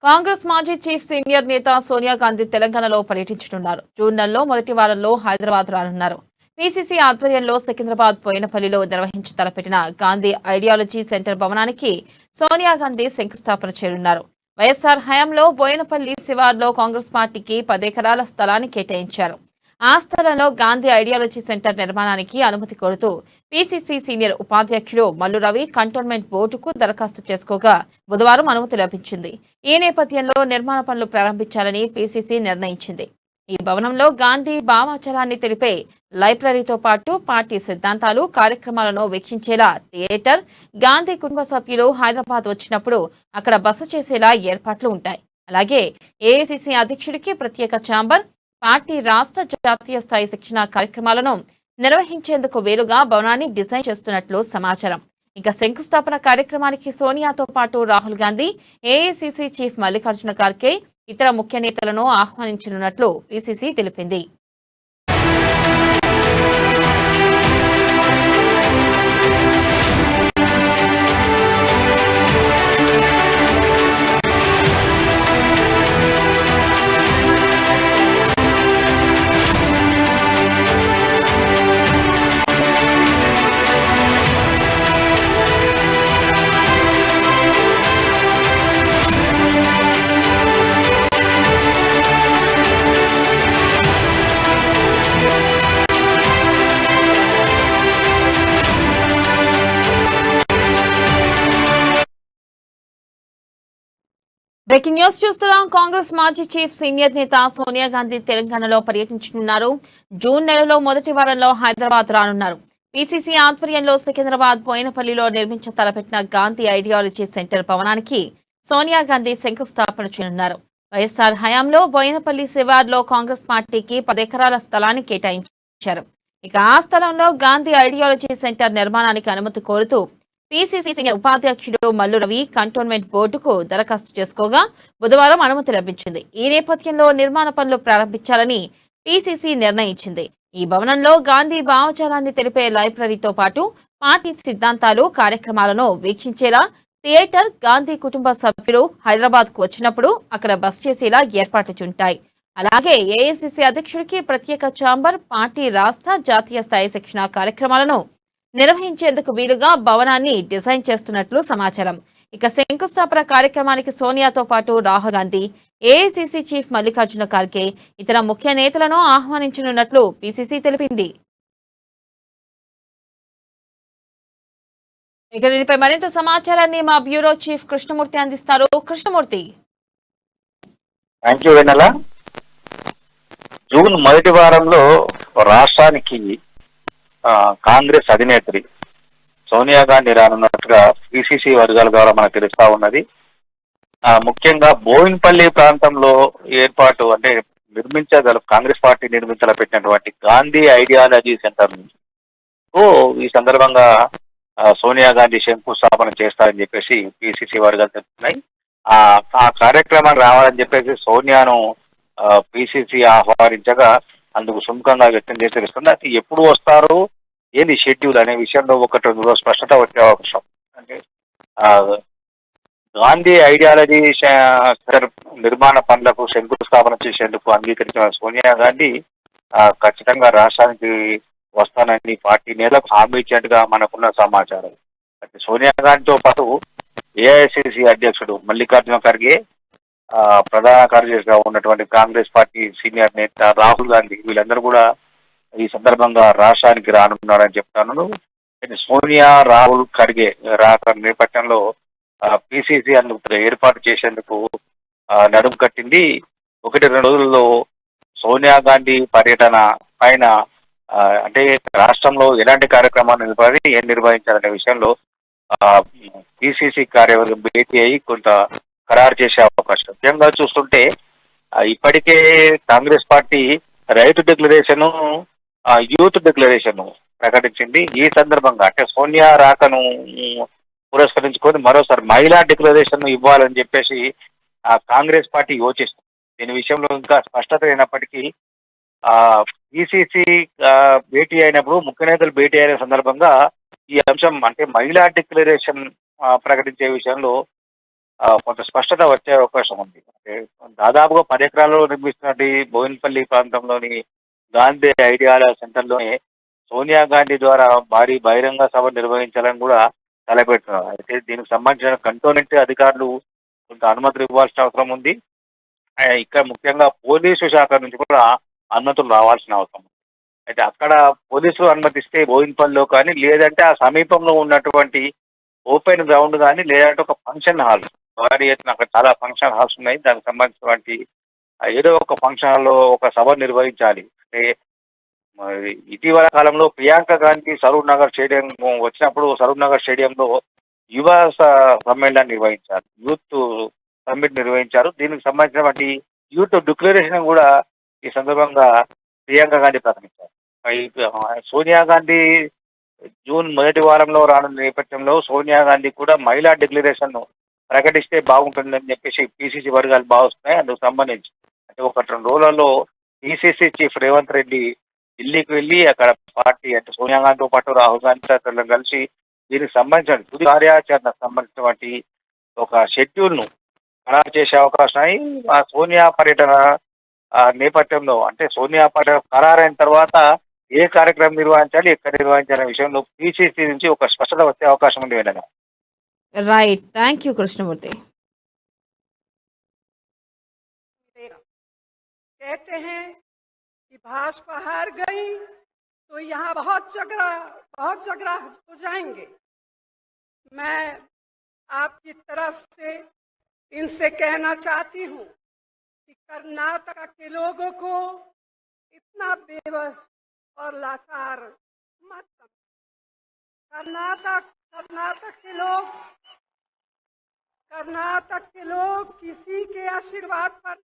కాంగ్రెస్ మాజీ chief senior నేత సోనియా గాంధీ తెలంగాణలో పర్యటించనున్నారు. జూన్ నెలలో మొదటి వారంలో హైదరాబాద్ రానున్నారు. పీసీసీ ఆధ్వర్యంలో సికింద్రాబాద్ బోయినపల్లిలో నిర్వహించి తలపెట్టిన గాంధీ ఐడియాలజీ సెంటర్ భవనానికి సోనియా గాంధీ శంకుస్థాపన చేయనున్నారు. వైఎస్ఆర్ హయాంలో బోయినపల్లి శివార్లో కాంగ్రెస్ పార్టీకి 10 ఎకరాల స్థలాన్ని కేటాయించారు. ఆ స్థలంలో గాంధీ ఐడియాలజీ సెంటర్ నిర్మాణానికి అనుమతి కోరుతూ పీసీసీ సీనియర్ ఉపాధ్యక్షుడు మల్లు రవి కంటోన్మెంట్ బోర్డుకు దరఖాస్తు చేసుకోగా బుధవారం అనుమతి లభించింది. ఈ నేపథ్యంలో నిర్మాణ పనులు ప్రారంభించాలని పీసీసీ నిర్ణయించింది. ఈ భవనంలో గాంధీ భావాచలాన్ని తెలిపే లైబ్రరీతో పాటు పార్టీ సిద్ధాంతాలు, కార్యక్రమాలను వీక్షించేలా థియేటర్, గాంధీ కుటుంబ సభ్యులు హైదరాబాద్ వచ్చినప్పుడు అక్కడ బస చేసేలా ఏర్పాట్లు ఉంటాయి. అలాగే ఏఐసీసీ అధ్యక్షుడికి ప్రత్యేక ఛాంబర్, పార్టీ రాష్ట్ర జాతీయ స్థాయి శిక్షణ కార్యక్రమాలను నిర్వహించేందుకు వేరుగా భవనాన్ని డిజైన్ చేస్తున్నట్లు సమాచారం. ఇక శంకుస్థాపన కార్యక్రమానికి సోనియాతో పాటు రాహుల్ గాంధీ, ఏఐసీసీ చీఫ్ మల్లికార్జున ఖార్గే, ఇతర ముఖ్య నేతలను ఆహ్వానించనున్నట్లు పీసీసీ తెలిపింది. బ్రేకింగ్ న్యూస్ చూస్తున్నాం. కాంగ్రెస్ మాజీ చీఫ్ సీనియర్ నేత సోనియా గాంధీ తెలంగాణలో పర్యటించనున్నారు. జూన్ నెలలో మొదటి వారంలో హైదరాబాద్ రానున్నారు. పీసీసీ ఆధ్వర్యంలో సికింద్రాబాద్ బోయినపల్లిలో నిర్మించ తలపెట్టిన గాంధీ ఐడియాలజీ సెంటర్ భవనానికి సోనియా గాంధీ శంకుస్థాపన చేయనున్నారు. వైఎస్ఆర్ హయాంలో బోయినపల్లి శివార్లో కాంగ్రెస్ పార్టీకి 10 ఎకరాల స్థలాన్ని కేటాయించారు. ఇక ఆ స్థలంలో గాంధీ ఐడియాలజీ సెంటర్ నిర్మాణానికి అనుమతి కోరుతూ పీసీసీ సీనియర్ ఉపాధ్యక్షుడు మల్లు రవి కంటోన్మెంట్ బోర్డుకు దరఖాస్తు చేసుకోగా బుధవారం అనుమతి లభించింది. ఈ నేపథ్యంలో నిర్మాణ పనులు ప్రారంభించాలని పీసీసీ నిర్ణయించింది. ఈ భవనంలో గాంధీ భావజాలాన్ని తెలిపే లైబ్రరీతో పాటు పార్టీ సిద్ధాంతాలు, కార్యక్రమాలను వీక్షించేలా థియేటర్, గాంధీ కుటుంబ సభ్యులు హైదరాబాద్ కు వచ్చినప్పుడు అక్కడ బస చేసేలా ఏర్పాట్లు చుంటాయి. అలాగే ఏఐసీసీ అధ్యక్షుడికి ప్రత్యేక ఛాంబర్, పార్టీ రాష్ట్ర జాతీయ స్థాయి శిక్షణ కార్యక్రమాలను నిర్వహించేందుకు వీలుగా భవనాన్ని డిజైన్ చేస్తున్నట్లు సమాచారం. ఇక శంకుస్థాపన కార్యక్రమానికి సోనియాతో పాటు రాహుల్ గాంధీ, ఏఐసీసీ చీఫ్ మల్లికార్జున ఖార్గే, ఇతర ముఖ్య నేతలను ఆహ్వానించనున్నట్లు పీసీసీ తెలిపింది. ఇక దీనిపై మరింత సమాచారాన్ని మా బ్యూరో చీఫ్ కృష్ణమూర్తి అందిస్తారు. Krishnamurthy. Thank you Vennela. June మొదటి వారంలో రాష్ట్రానికి కాంగ్రెస్ అధినేత్రి సోనియా గాంధీ రానున్నట్టుగా పిసిసి వర్గాల ద్వారా మనకు తెలుస్తా ఉన్నది. ముఖ్యంగా బోయిన్పల్లి ప్రాంతంలో ఏర్పాటు అంటే కాంగ్రెస్ పార్టీ నిర్మించలపెట్టినటువంటి గాంధీ ఐడియాలజీ సెంటర్ నుంచి ఈ సందర్భంగా సోనియా గాంధీ శంకుస్థాపన చేస్తారని చెప్పేసి పిసిసి వర్గాలు చెప్తున్నాయి. ఆ కార్యక్రమానికి రావాలని చెప్పేసి సోనియాను పిసిసి ఆహ్వానించగా అందుకు సుముఖంగా వ్యక్తం చేసి తెలుస్తుంది. అది ఎప్పుడు వస్తారు, ఏంది షెడ్యూల్ అనే విషయంలో 1-2 రోజు స్పష్టత వచ్చే అవకాశం. అంటే గాంధీ ఐడియాలజీ నిర్మాణ పనులకు శంకుస్థాపన చేసేందుకు అంగీకరించిన సోనియా గాంధీ ఖచ్చితంగా రాష్ట్రానికి వస్తానని పార్టీ నేతలకు హామీ ఇచ్చినట్టుగా మనకున్న సమాచారం. సోనియా గాంధీతో పాటు ఏఐసిసి అధ్యక్షుడు మల్లికార్జున ఖర్గే, ప్రధాన కార్యదర్శిగా ఉన్నటువంటి కాంగ్రెస్ పార్టీ సీనియర్ నేత రాహుల్ గాంధీ వీళ్ళందరూ కూడా ఈ సందర్భంగా రాష్ట్రానికి రానున్నారని చెప్తాను. సోనియా, రాహుల్ ఖర్గే రాక నేపథ్యంలో పిసిసి అందుకు ఏర్పాటు చేసేందుకు నడుము కట్టింది. 1-2 రోజుల్లో సోనియా గాంధీ పర్యటన పైన అంటే రాష్ట్రంలో ఎలాంటి కార్యక్రమాలు ఏం నిర్వహించాలనే విషయంలో పిసిసి కార్యవర్గం భేటీ అయ్యి కొంత ఖరారు చేసే అవకాశం. ముఖ్యంగా చూస్తుంటే ఇప్పటికే కాంగ్రెస్ పార్టీ రైతు డిక్లరేషన్, యూత్ డిక్లరేషన్ ప్రకటించింది. ఈ సందర్భంగా అంటే సోనియా రాకను పురస్కరించుకొని మరోసారి మహిళా డిక్లరేషన్ ఇవ్వాలని చెప్పేసి కాంగ్రెస్ పార్టీ యోచిస్తుంది. దీని విషయంలో ఇంకా స్పష్టత అయినప్పటికీ పిసిసి భేటీ అయినప్పుడు ముఖ్య నేతలు భేటీ అయిన సందర్భంగా ఈ అంశం అంటే మహిళా డిక్లరేషన్ ప్రకటించే విషయంలో కొంత స్పష్టత వచ్చే అవకాశం ఉంది. అంటే దాదాపుగా 10 ఎకరాల్లో నిర్మిస్తున్నటువంటి బోయినపల్లి ప్రాంతంలోని గాంధీ ఐడియాల సెంటర్‌లోనే సోనియా గాంధీ ద్వారా భారీ బహిరంగ సభ నిర్వహించాలని కూడా తలపెడుతున్నారు. అయితే దీనికి సంబంధించిన కంటోన్మెంట్ అధికారులు కొంత అనుమతులు ఇవ్వాల్సిన అవసరం ఉంది. ఇక్కడ ముఖ్యంగా పోలీసు శాఖ నుంచి కూడా అనుమతులు రావాల్సిన అవసరం ఉంది. అయితే అక్కడ పోలీసులు అనుమతిస్తే బోయినపల్లిలో కానీ, లేదంటే ఆ సమీపంలో ఉన్నటువంటి ఓపెన్ గ్రౌండ్ గానీ, లేదంటే ఒక ఫంక్షన్ హాల్ భారీ ఎత్తున అక్కడ చాలా ఫంక్షన్ హాల్స్ ఉన్నాయి. దానికి సంబంధించినటువంటి ఏదో ఒక ఫంక్షన్ హాల్‌లో ఒక సభ నిర్వహించాలి. అంటే మరి ఇటీవల కాలంలో ప్రియాంక గాంధీ సరూర్ నగర్ స్టేడియం వచ్చినప్పుడు సరూర్ నగర్ స్టేడియంలో యువ సమ్మేళనాన్ని నిర్వహించారు. యూత్ సమ్మిట్ నిర్వహించారు. దీనికి సంబంధించినటువంటి యూత్ డిక్లరేషన్ కూడా ఈ సందర్భంగా ప్రియాంక గాంధీ ప్రకటించారు. సోనియా గాంధీ జూన్ మొదటి వారంలో రానున్న నేపథ్యంలో సోనియా గాంధీ కూడా మహిళా డిక్లరేషన్ ప్రకటిస్తే బాగుంటుందని చెప్పేసి పిసిసి వర్గాలు భావిస్తున్నాయి. అందుకు సంబంధించి అంటే 1-2 రోజులలో పిసిసి చీఫ్ రేవంత్ రెడ్డి ఢిల్లీకి వెళ్ళి అక్కడ పార్టీ అంటే సోనియా గాంధీతో పాటు రాహుల్ గాంధీ తదితరులను కలిసి దీనికి సంబంధించిన తుది కార్యాచరణకు సంబంధించినటువంటి ఒక షెడ్యూల్‌ను ఖరారు చేసే అవకాశం ఆ సోనియా పర్యటన నేపథ్యంలో అంటే సోనియా పర్యటన ఖరారైన తర్వాత ఏ కార్యక్రమం నిర్వహించాలి, ఎక్కడ నిర్వహించాలనే విషయంలో పిసిసి నుంచి ఒక స్పష్టత వచ్చే అవకాశం ఉంది వెంటనే. రైట్. Thank you Krishnamurthy. कहते हैं कि भाजपा हार गई तो यहाँ बहुत झगड़ा हो जाएंगे। मैं आपकी तरफ से इनसे कहना चाहती हूँ कि कर्नाटक के लोगों को इतना बेबस और लाचार मत समझो। कर्नाटक के लोग किसी के आशीर्वाद पर